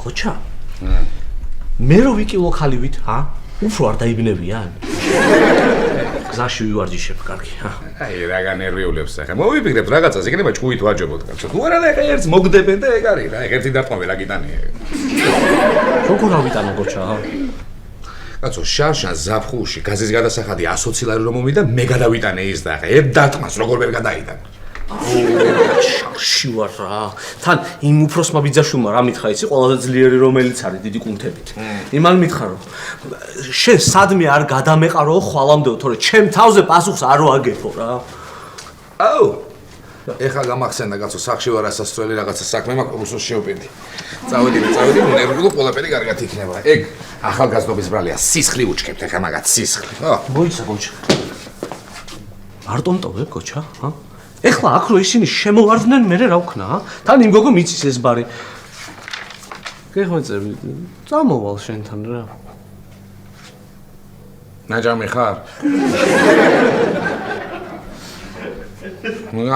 კოჩა მე რო ვიკილო ხალივით უფრო არ დაიბნევიან გზაში ვივარჯიშებ კარგი აი რაღა ნერვიულებს ახლა მოვიფიქრებ რაღაცას იქნება ჭუით ვაჯობოთ კაცო თუ არა ეხა ერთს მოგდებენ და ეგ არის რა ერთი დარტყმები რა გიტანია როგორ ავიტანო კოჩა კაცო შარშან ზაფხულში გაზის გადასახადი 120 ლარი რომ მომიდა მე გადავიტანე ის და ახლა ერთ დარტყმას როგორ ვერ გადაიტან შარში ვარ რა თან იმ უფროსმა ბიძაშვილმა რა მითხრა იცი ყველაზე ძლიერი რომელიც არის დიდი კუნთებით იმან მითხრა რომ შენ სადმე არ გადამეყარო ხვალამდეო თორე ჩემ თავზე პასუხს არ ვაგებო რა აუ ეხლა გამახსენდა კაცო სახში ვარ ასასწრელი რაღაცა საქმე მაქვს რუსოს შევპინდი წავედი ნერვიულო ყველაფერი კარგად იქნება ეგ ახალგაზრდობის ბრალია სისხლი უჩქებთ ეხლა მაგათ სისხლი მოიცა კოჩა მარტო მტოვებ კოჩა ეხლა აქ რო ისინი შემოვარდნენ მე რა ვქნა თან იმ გოგო მიცის ეს ბარი გეხვეწები წამოვალ შენთან რა ნაჯამი ხარ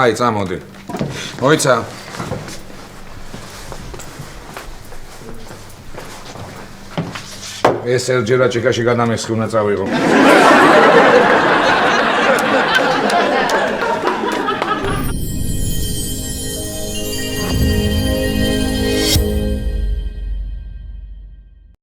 აი წამოდი მოიცა ეს ერჯერა ჭიქაში გადამესხი უნდა წავიღო